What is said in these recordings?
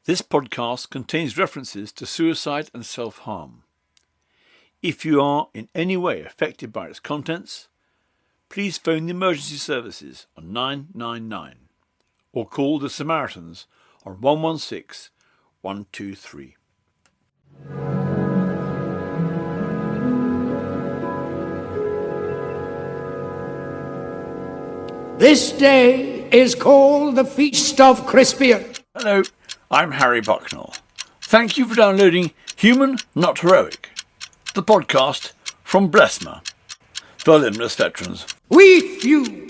This podcast contains references to suicide and self-harm. If you are in any way affected by its contents, please phone the emergency services on 999 or call the Samaritans on 116 123. This day is called the Feast of Crispian. Hello, I'm Harry Bucknell. Thank you for downloading Human Not Heroic, the podcast from Blesma, for Limbless veterans. We few,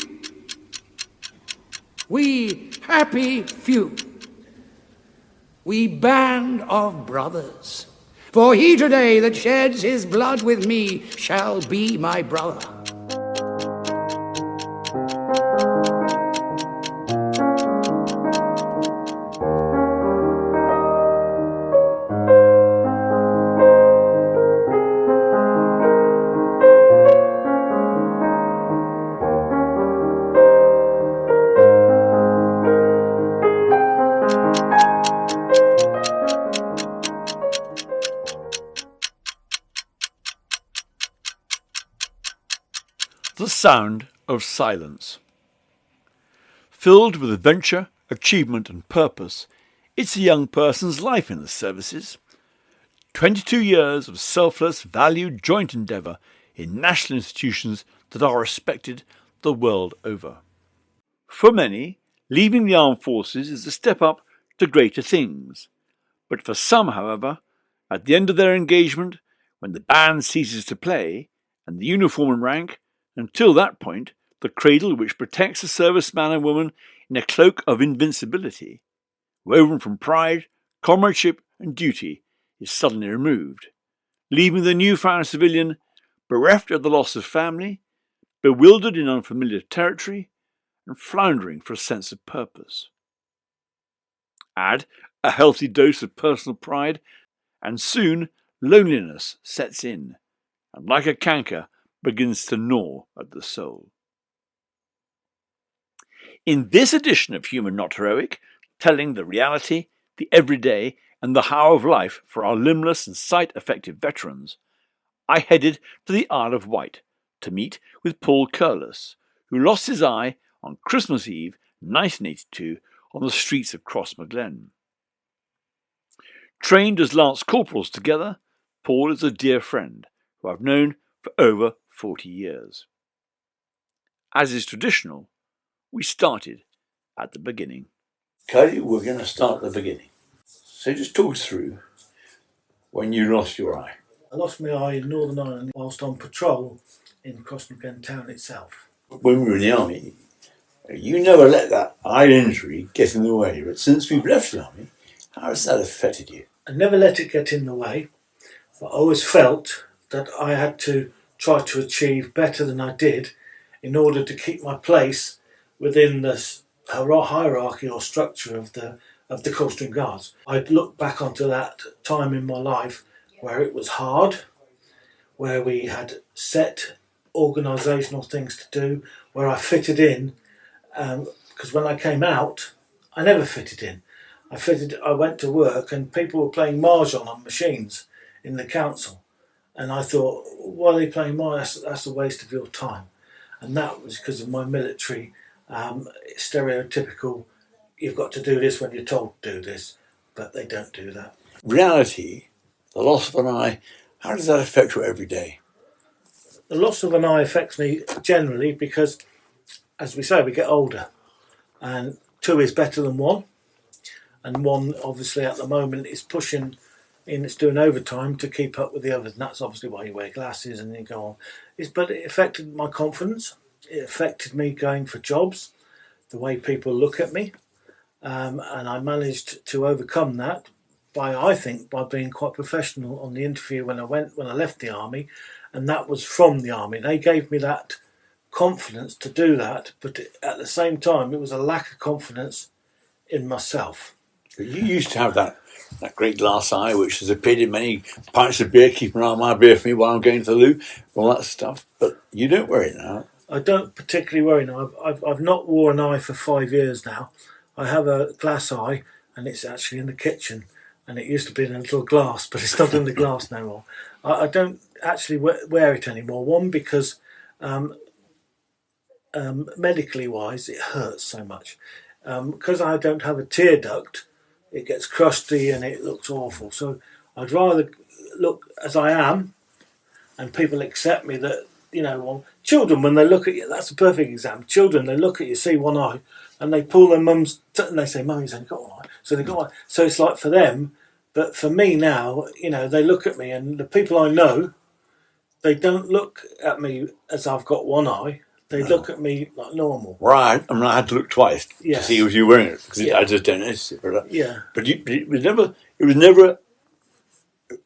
we happy few, we band of brothers. For he today that sheds his blood with me shall be my brother. The sound of silence. Filled with adventure, achievement and purpose, it's a young person's life in the services. 22 years of selfless, valued joint endeavour in national institutions that are respected the world over. For many, leaving the armed forces is a step up to greater things. But for some, however, at the end of their engagement, when the band ceases to play and the uniform and rank, until that point, the cradle which protects a serviceman and woman in a cloak of invincibility, woven from pride, comradeship and duty, is suddenly removed, leaving the newfound civilian bereft of the loss of family, bewildered in unfamiliar territory, and floundering for a sense of purpose. Add a healthy dose of personal pride, and soon loneliness sets in, and like a canker, begins to gnaw at the soul. In this edition of Human Not Heroic, telling the reality, the everyday, and the how of life for our limbless and sight-affected veterans, I headed to the Isle of Wight to meet with Paul Curless, who lost his eye on Christmas Eve 1982 on the streets of Crossmaglen. Trained as Lance Corporals together, Paul is a dear friend who I've known for over 40 years. As is traditional, we started at the beginning. Cody, we're going to start at the beginning. So just talk us through when you lost your eye. I lost my eye in Northern Ireland whilst on patrol in Crossmaglen town itself. When we were in the army, you never let that eye injury get in the way, but since we've left the army, how has that affected you? I never let it get in the way, but I always felt that I had to try to achieve better than I did in order to keep my place within the hierarchy or structure of the Coldstream Guards. I'd look back onto that time in my life where it was hard, where we had set organisational things to do, where I fitted in, because when I came out, I never fitted in. I went to work and people were playing mahjong on machines in the council. And I thought, why are they playing mahjong? That's a waste of your time. And that was because of my military stereotypical, you've got to do this when you're told to do this, but they don't do that. Reality, the loss of an eye, how does that affect you every day? The loss of an eye affects me generally because, as we say, we get older. And 2 is better than 1. And 1, obviously, at the moment is pushing in, it's doing overtime to keep up with the others. And that's obviously why you wear glasses and you go on. But it affected my confidence. It affected me going for jobs, the way people look at me. And I managed to overcome that by being quite professional on the interview when I left the army. And that was from the army. They gave me that confidence to do that. But at the same time, it was a lack of confidence in myself. You used to have that great glass eye, which has appeared in many pints of beer, keep an eye on my beer for me while I'm going to the loo, all that stuff. But you don't wear it now. I don't particularly worry now. I've not worn an eye for 5 years now. I have a glass eye, and it's actually in the kitchen. And it used to be in a little glass, but it's not in the glass no more. I don't actually wear it anymore. One, because medically wise, it hurts so much. Because I don't have a tear duct, it gets crusty and it looks awful. So I'd rather look as I am, and people accept me that, well, children, when they look at you, that's a perfect example. Children, they look at you, see one eye, and they pull their mums, and they say, Mummy's only got one eye. So they've got one eye. So it's like for them, but for me now, they look at me, and the people I know, they don't look at me as I've got one eye. They look at me like normal. Right. I mean, I had to look twice to see if you were wearing it, because I just don't notice it. But, but it was never.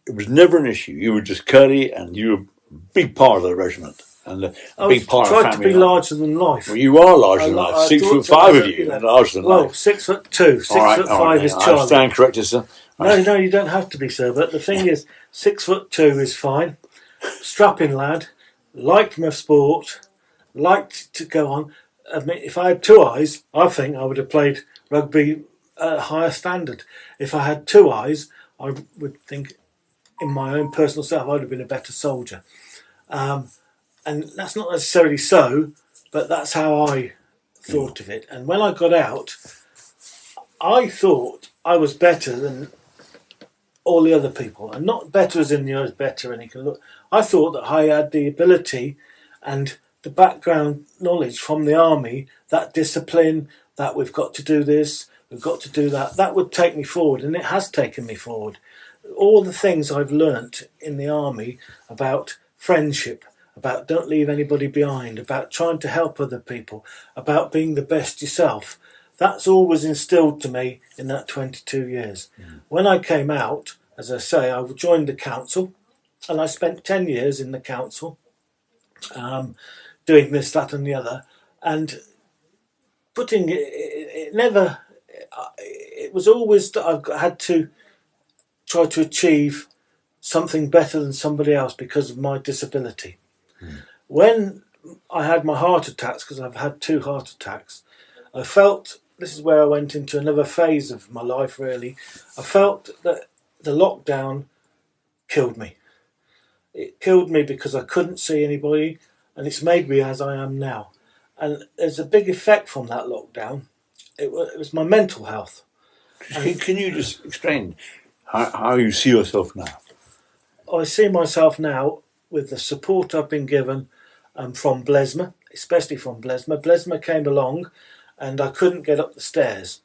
It was never an issue. You were just curly, and you were a big part of the regiment, and a big part of the family. I tried to be larger than life. Well, you are larger than life. 6'5" of you, and larger than life. Well, 6'2". 6'5" is Charlie. I stand corrected, sir. No, you don't have to be, sir. But the thing is, 6'2" is fine. Strapping lad, liked my sport, liked to go on. I mean, if I had two eyes, I think I would have played rugby at a higher standard. If I had two eyes, I would think, in my own personal self, I'd have been a better soldier. And that's not necessarily so, but that's how I thought of it. And when I got out, I thought I was better than all the other people. And not better as in, as better and you can look. I thought that I had the ability and the background knowledge from the army, that discipline, that we've got to do this, we've got to do that, that would take me forward, and it has taken me forward. All the things I've learnt in the army about friendship, about don't leave anybody behind, about trying to help other people, about being the best yourself, that's always instilled to me in that 22 years. When I came out, as I say, I joined the council, and I spent 10 years in the council, doing this, that and the other, and putting it never, it was always that I've had to try to achieve something better than somebody else because of my disability. When I had my heart attacks, because I've had 2 heart attacks, I felt, this is where I went into another phase of my life really, I felt that the lockdown killed me. It killed me because I couldn't see anybody, and it's made me as I am now. And there's a big effect from that lockdown. It was my mental health. Can you just explain how you see yourself now? I see myself now with the support I've been given from Blesma, especially from Blesma. Blesma came along and I couldn't get up the stairs.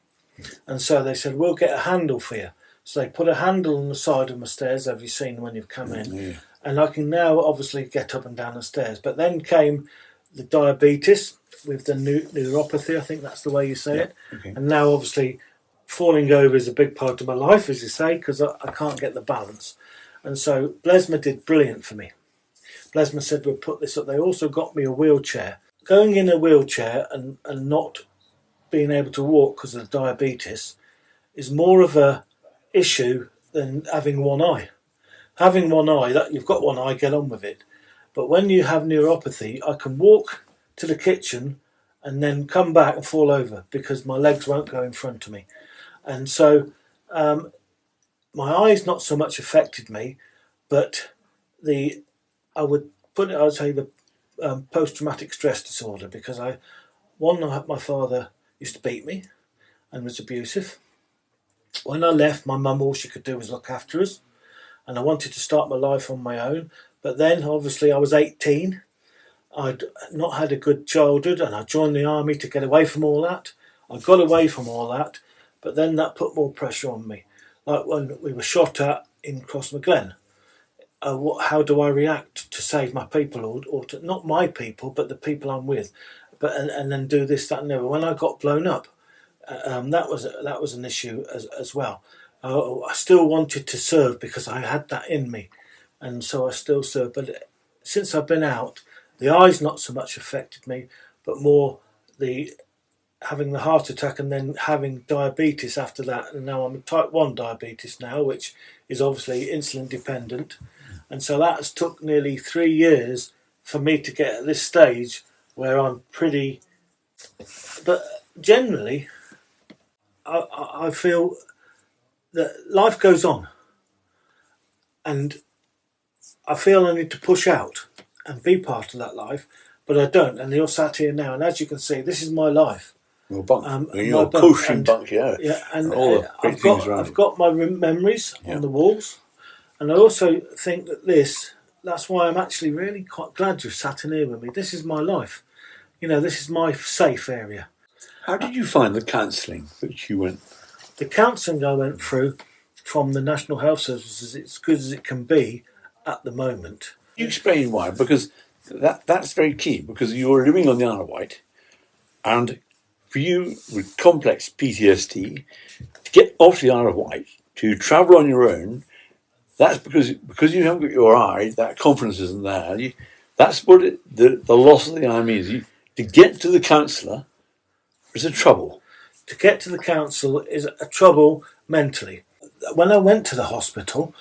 And so they said, we'll get a handle for you. So they put a handle on the side of my stairs, have you seen when you've come in? Yeah. And I can now obviously get up and down the stairs. But then came the diabetes with the neuropathy, I think that's the way you say it. Okay. And now obviously falling over is a big part of my life, as you say, because I can't get the balance. And so Blesma did brilliant for me. Blesma said, we'll put this up. They also got me a wheelchair. Going in a wheelchair and not being able to walk because of diabetes is more of a issue than having one eye. Having one eye, that you've got one eye, get on with it. But when you have neuropathy, I can walk to the kitchen and then come back and fall over because my legs won't go in front of me. And so my eyes not so much affected me, but I would say the post-traumatic stress disorder, because my father used to beat me and was abusive. When I left, my mum, all she could do was look after us, and I wanted to start my life on my own. But then, obviously, I was 18. I'd not had a good childhood, and I joined the army to get away from all that. I got away from all that, but then that put more pressure on me. Like when we were shot at in Crossmaglen. How do I react to save my people, or to, not my people, but the people I'm with, and then do this, that, and the other. When I got blown up, that was an issue as well. I still wanted to serve because I had that in me, and so I still serve. But since I've been out, the eyes not so much affected me, but more the having the heart attack and then having diabetes after that. And now I'm a type 1 diabetes now, which is obviously insulin dependent. And so that has took nearly 3 years for me to get at this stage where I'm pretty... But generally, I feel that life goes on, and I feel I need to push out and be part of that life, but I don't. And you're sat here now, and as you can see, this is my life. Your bunk. Your cushion bunk, yeah. Yeah, and all the great things around I've got my memories on the walls, and I also think that that's why I'm actually really quite glad you've sat in here with me. This is my life. You know, this is my safe area. How did you find the counselling that you went? The counselling I went through from the National Health Service is as good as it can be at the moment. You explain why, because that's very key, because you're living on the Isle of Wight, and for you with complex PTSD, to get off the Isle of Wight, to travel on your own, that's because you haven't got your eye, that confidence isn't there. That's what the loss of the eye means. To get to the counsellor is a trouble. To get to the council is a trouble mentally. When I went to the hospital,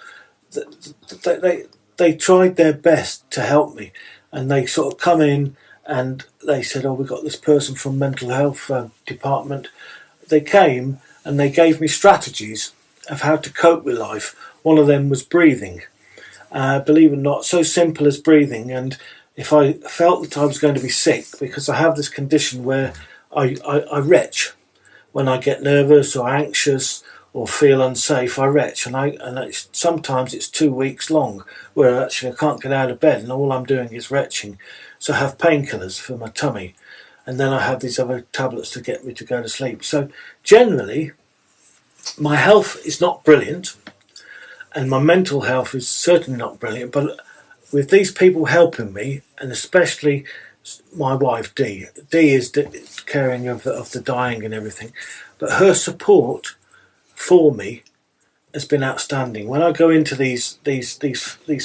they tried their best to help me, and they sort of come in and they said, "Oh, we've got this person from mental health department." They came and they gave me strategies of how to cope with life. One of them was breathing. Believe it or not, so simple as breathing. And if I felt that I was going to be sick, because I have this condition where I retch. When I get nervous or anxious or feel unsafe, I retch, and sometimes it's 2 weeks long where actually I can't get out of bed and all I'm doing is retching. So I have painkillers for my tummy, and then I have these other tablets to get me to go to sleep. So generally, my health is not brilliant, and my mental health is certainly not brilliant, but with these people helping me, and especially my wife Dee is caring of the dying and everything, but her support for me has been outstanding. When I go into these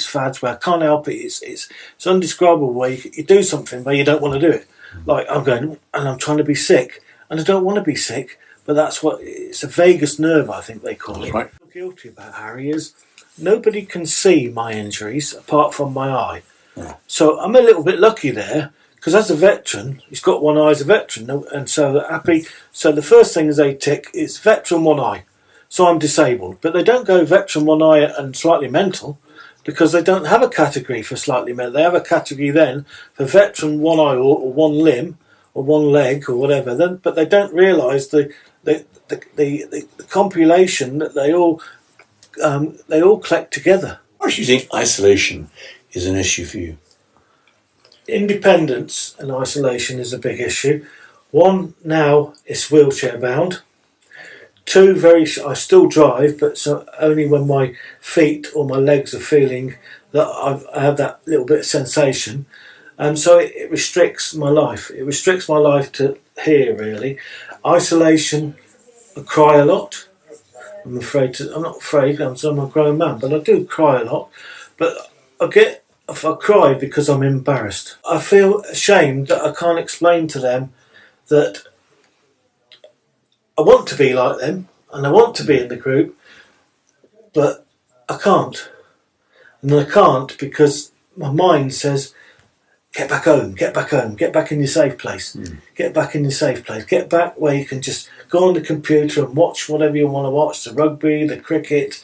fads where I can't help it, it's undescribable. Where you do something where you don't want to do it. Like I'm going and I'm trying to be sick, and I don't want to be sick, but that's what it's a vagus nerve, I think they call it. Right. What I'm guilty about, Harry, is nobody can see my injuries apart from my eye. Yeah. So I'm a little bit lucky there. Because as a veteran, he's got one eye as a veteran, and so they're happy. So the first thing they tick is veteran one eye. So I'm disabled. But they don't go veteran one eye and slightly mental, because they don't have a category for slightly mental. They have a category then for veteran one eye or one limb or one leg or whatever. Then, but they don't realise the compilation that they all collect together. Why do you think isolation is an issue for you? Independence and isolation is a big issue. One, now it's wheelchair bound. Two, I still drive, but only when my feet or my legs are feeling that I have that little bit of sensation. So it restricts my life. It restricts my life to here, really. Isolation, I cry a lot. I'm not afraid, I'm a grown man, but I do cry a lot. But if I cry because I'm embarrassed. I feel ashamed that I can't explain to them that I want to be like them and I want to be in the group, but I can't. And I can't because my mind says, get back home, get back home, get back in your safe place, get back in your safe place, get back where you can just go on the computer and watch whatever you want to watch, the rugby, the cricket.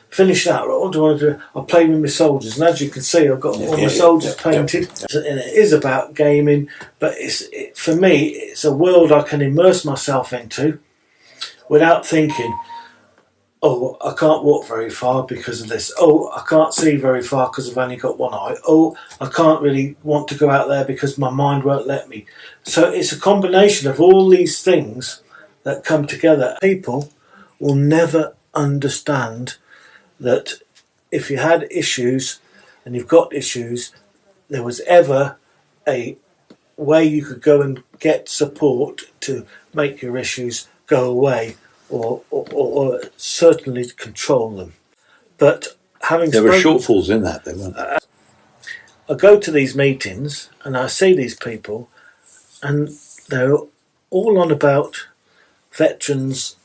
Finish that. What do I want to do? I play with my soldiers, and as you can see, I've got all my soldiers painted. And it is about gaming, but for me, it's a world I can immerse myself into without thinking, "Oh, I can't walk very far because of this. Oh, I can't see very far because I've only got one eye. Oh, I can't really want to go out there because my mind won't let me." So it's a combination of all these things that come together. People will never understand that if you had issues and you've got issues, there was ever a way you could go and get support to make your issues go away or certainly to control them. But there were shortfalls in that, weren't there? I go to these meetings and I see these people and they're all on about veterans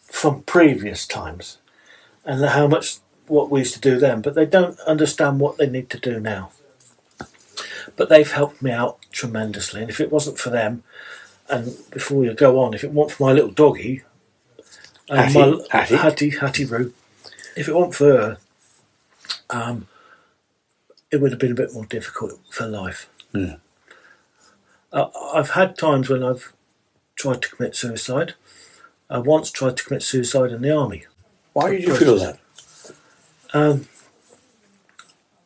from previous times and how much what we used to do then, but they don't understand what they need to do now. But they've helped me out tremendously, and if it wasn't for them, and before you go on, if it weren't for my little doggy, And Hattie Roo. If it weren't for her, it would have been a bit more difficult for life. Yeah. I've had times when I've tried to commit suicide. I once tried to commit suicide in the army. Why did you feel that?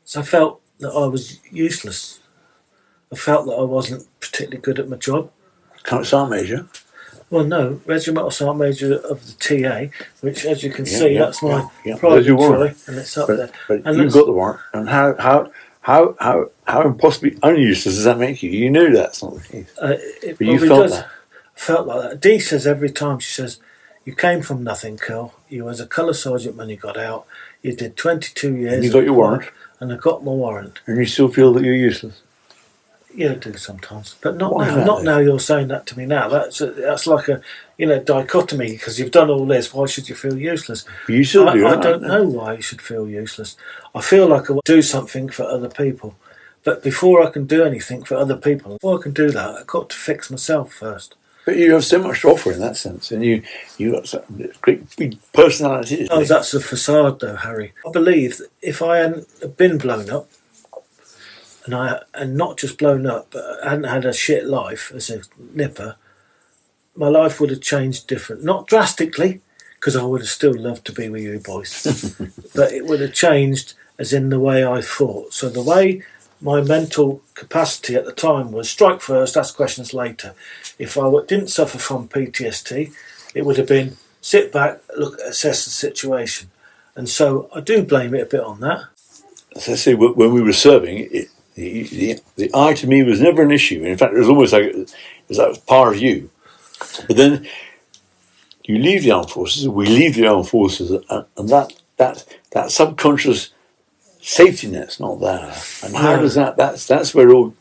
So I felt that I was useless. I felt that I wasn't particularly good at my job. Sergeant Major? Well, no, Regimental Sergeant Major of the TA, which, as you can see, that's my There's private your joy, warrant. and it's up But, there. but And you've got the warrant. And how impossibly unuseless does that make you? You knew that's not the case. It But you probably felt does. that. I felt like that. Dee says every time, she says, you came from nothing, Curl. You was a colour sergeant when you got out. You did 22 years. And you got your warrant. And I got my warrant. And you still feel that you're useless. Yeah, I do sometimes, but not Why now. is that, Not then? now. You're saying that to me now. That's like a dichotomy, because you've done all this. Why should you feel useless? But you still do. I don't know why you should feel useless. I feel like I do something for other people, but before I can do anything for other people, before I can do that, I've got to fix myself first. But you have so much to offer in that sense, and you got some great big personality. Oh, that's a facade, though, Harry. I believe that if I hadn't been blown up, and not just blown up, but I hadn't had a shit life as a nipper, my life would have changed different. Not drastically, because I would have still loved to be with you boys, but it would have changed as in the way I thought. So the way my mental capacity at the time was strike first, ask questions later. If I didn't suffer from PTSD, it would have been sit back, look, assess the situation. And so I do blame it a bit on that. As I say, when we were serving, the eye to me was never an issue. In fact, it was almost like it was part of you. But then you leave the armed forces, we leave the armed forces, and that subconscious safety net's not there. And how does that? That's where the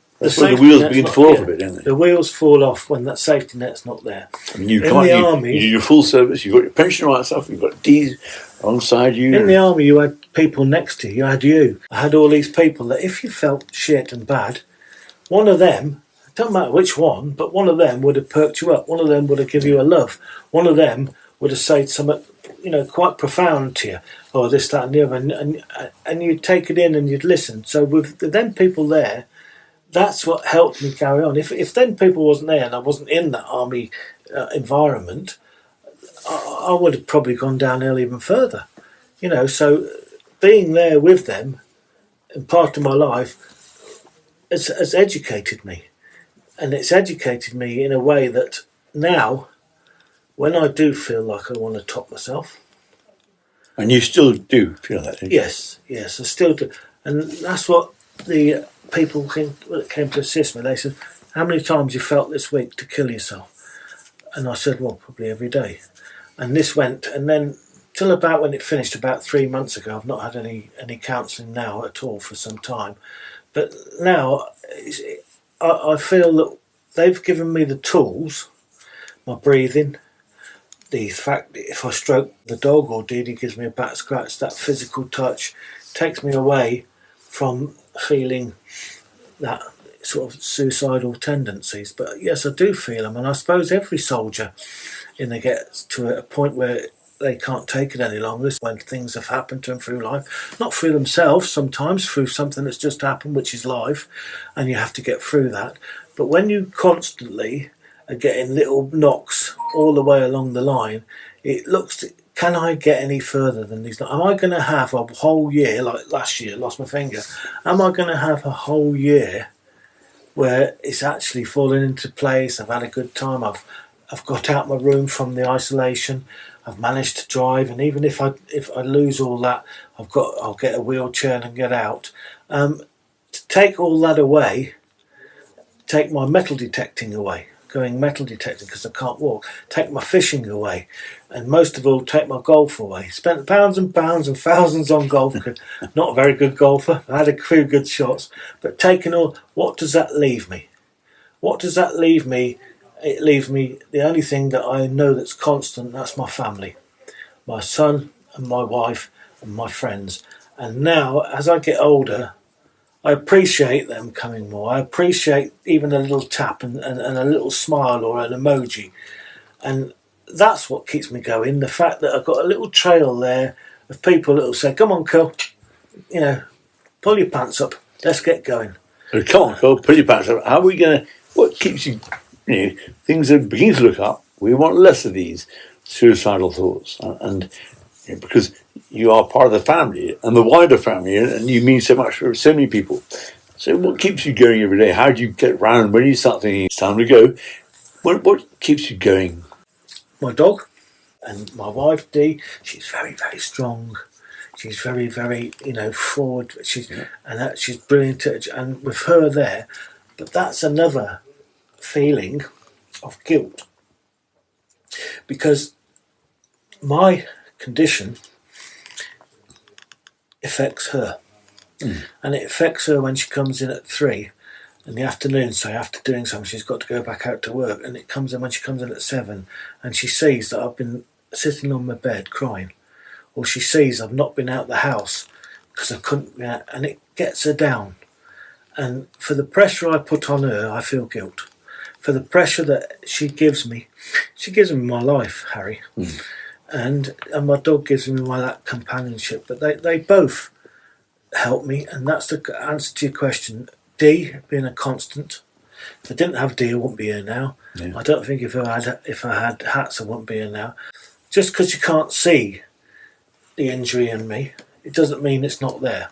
wheels begin to fall off a bit, don't they? The wheels fall off when that safety net's not there. I mean, you army, you do your full service. You've got your pension right stuff. You've got D's alongside you. In the army, you had people next to you. You had you. I had all these people that if you felt shit and bad, one of them, it doesn't matter which one, but one of them would have perked you up. One of them would have given you a love. One of them would have said something, quite profound to you, or this, that, and the other, and you'd take it in and you'd listen. So with them people there, that's what helped me carry on. If then people wasn't there and I wasn't in that army environment, I would have probably gone downhill even further. So being there with them and part of my life has educated me. And it's educated me in a way that now, when I do feel like I want to top myself. And you still do feel that, don't you? Yes, I still do. And that's what the people came to assist me. They said, how many times you felt this week to kill yourself? And I said, well, probably every day. And this went, and then till about when it finished about 3 months ago, I've not had any counselling now at all for some time. But now I feel that they've given me the tools, my breathing, the fact that if I stroke the dog or Dee gives me a back scratch, that physical touch takes me away from feeling that sort of suicidal tendencies. But yes, I do feel them, and I suppose every soldier gets to a point where they can't take it any longer when things have happened to them through life, not through themselves, sometimes through something that's just happened, which is life, and you have to get through that. But when you constantly are getting little knocks all the way along the line, it looks, can I get any further than these? Am I going to have a whole year, like last year, lost my finger, am I going to have a whole year where it's actually fallen into place? I've had a good time, I've got out my room from the isolation, I've managed to drive, and even if I lose all that, I'll get a wheelchair and get out. To take all that away, take my metal detecting away, going metal detecting because I can't walk, take my fishing away, and most of all take my golf away. Spent pounds and pounds and thousands on golf, not a very good golfer, I had a few good shots, but taking all, what does that leave me? What does that leave me? It leaves me the only thing that I know that's constant, that's my family, my son and my wife and my friends. And now, as I get older, I appreciate them coming more. I appreciate even a little tap and a little smile or an emoji. And that's what keeps me going. The fact that I've got a little trail there of people that will say, "Come on, Curl, pull your pants up. Let's get going." So come on, Curl, pull your pants up. How are we going to... What keeps you... things are beginning to look up. We want less of these suicidal thoughts. And because you are part of the family and the wider family, and you mean so much for so many people. So what keeps you going every day? How do you get round when you start thinking it's time to go? What keeps you going? My dog and my wife, Dee, she's very, very strong. She's very, very, forward. She's brilliant. And with her there, but that's another feeling of guilt. Because my condition affects her. And it affects her when she comes in at 3 in the afternoon, say after doing something she's got to go back out to work, and it comes in when she comes in at 7 and she sees that I've been sitting on my bed crying, or she sees I've not been out the house because I couldn't, and it gets her down. And for the pressure I put on her, I feel guilt. For the pressure that she gives me my life, Harry, and my dog gives me that companionship. But they both help me, and that's the answer to your question. Dee being a constant. If I didn't have Dee, I wouldn't be here now. Yeah. I don't think if I had Hats, I wouldn't be here now. Just because you can't see the injury in me, it doesn't mean it's not there.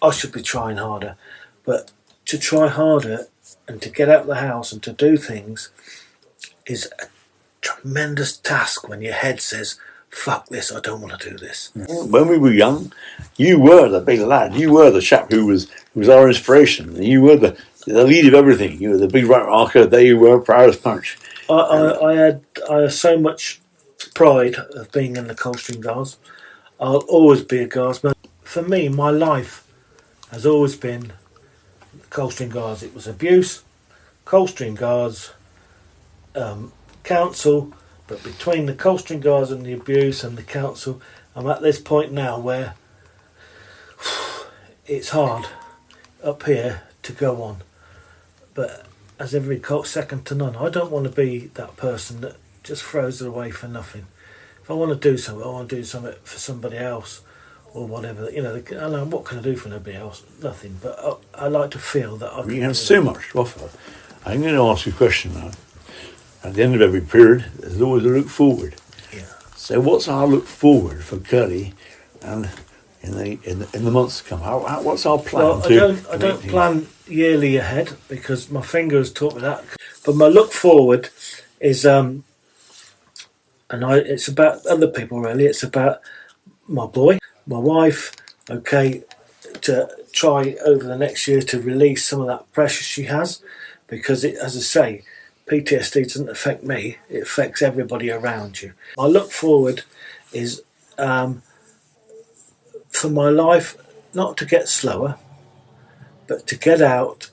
I should be trying harder, but to try harder and to get out of the house and to do things is a tremendous task when your head says, "Fuck this, I don't want to do this." When we were young, you were the big lad. You were the chap who was our inspiration. You were the lead of everything. You were the big right marker. There you were, proud as punch. I had so much pride of being in the Counselling Guards. I'll always be a guardsman. For me, my life has always been Counselling Guards. It was abuse, Counselling Guards, council. But between the Counselling Guards and the abuse and the council, I'm at this point now where it's hard up here to go on. But as every second to none, I don't want to be that person that just throws it away for nothing. If I want to do something, I want to do something for somebody else or whatever. I know, what can I do for nobody else? Nothing. But I like to feel that I can. You have so much to offer. I'm going to ask you a question now. At the end of every period, there's always a look forward. Yeah. So, what's our look forward for Curly, and in the months to come? What's our plan? Well, I don't plan yearly ahead because my finger has taught me that. But my look forward is, it's about other people really. It's about my boy, my wife. Okay, to try over the next year to release some of that pressure she has, because as I say, PTSD doesn't affect me, it affects everybody around you. My look forward is for my life not to get slower, but to get out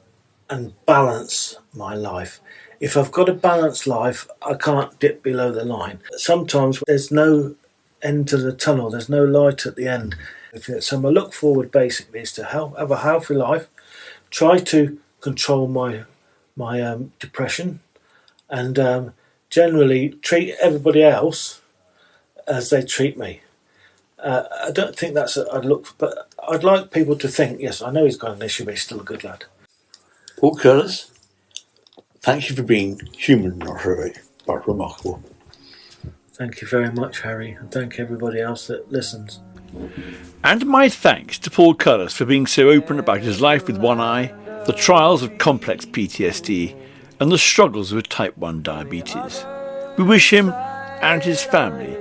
and balance my life. If I've got a balanced life, I can't dip below the line. Sometimes there's no end to the tunnel, there's no light at the end. So my look forward basically is to have a healthy life, try to control my depression, and generally treat everybody else as they treat me. I don't think that's I'd look, but I'd like people to think, yes, I know he's got an issue, but he's still a good lad. Paul Curless, thank you for being human, not heroic, but remarkable. Thank you very much, Harry, and thank everybody else that listens. And my thanks to Paul Curless for being so open about his life with one eye, the trials of complex PTSD, and the struggles with type 1 diabetes. We wish him and his family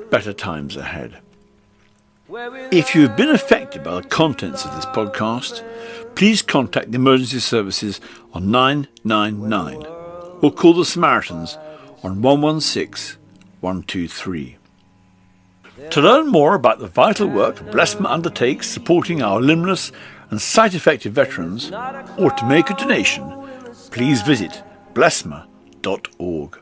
better times ahead. If you have been affected by the contents of this podcast, please contact the emergency services on 999 or call the Samaritans on 116 123. To learn more about the vital work Blesma undertakes supporting our limbless and sight-effective veterans, or to make a donation, please visit blesma.org.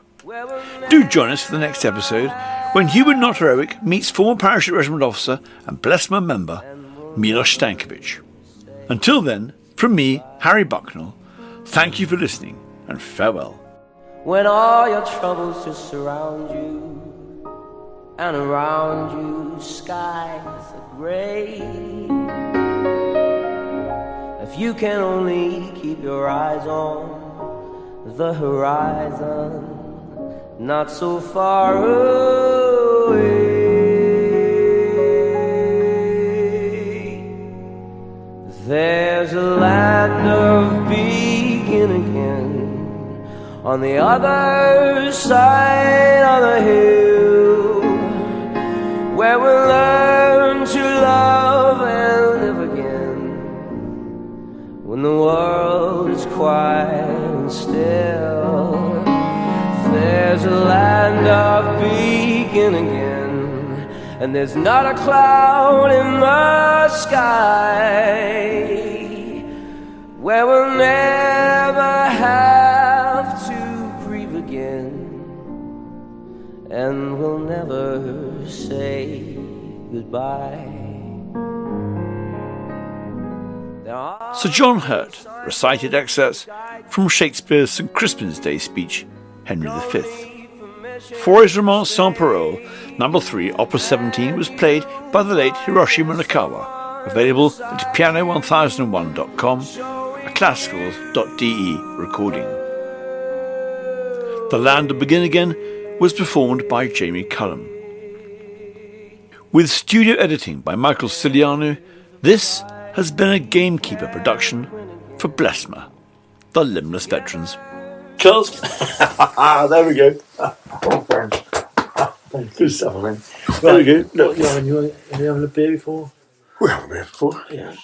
Do join us for the next episode when Human Not Heroic meets former parachute regiment officer and Blesma member Milos Stankovic. Until then, from me, Harry Bucknell, thank you for listening and farewell. when all your troubles just surround you, and around you skies are gray. If you can only keep your eyes on the horizon, not so far away. There's a land of begin again on the other side of the hill, where we'll learn to love and live again when the world is quiet and still. There's a land of begin again, and there's not a cloud in the sky, where we'll never have to grieve again, and we'll never say goodbye. Sir John Hurt recited excerpts from Shakespeare's St. Crispin's Day speech, Henry V. For his romance Sans Parole, No. 3, Opera 17 was played by the late Hiroshi Munakawa, available at piano1001.com, a classicals.de recording. The Land of Begin Again was performed by Jamie Cullum. With studio editing by Michael Siliano, this has been a Gamekeeper production for Blesma, the Limbless veterans. Curls. There we go. Good stuff, man. There we go. Look, have you having a beer before? We haven't been before. Yeah.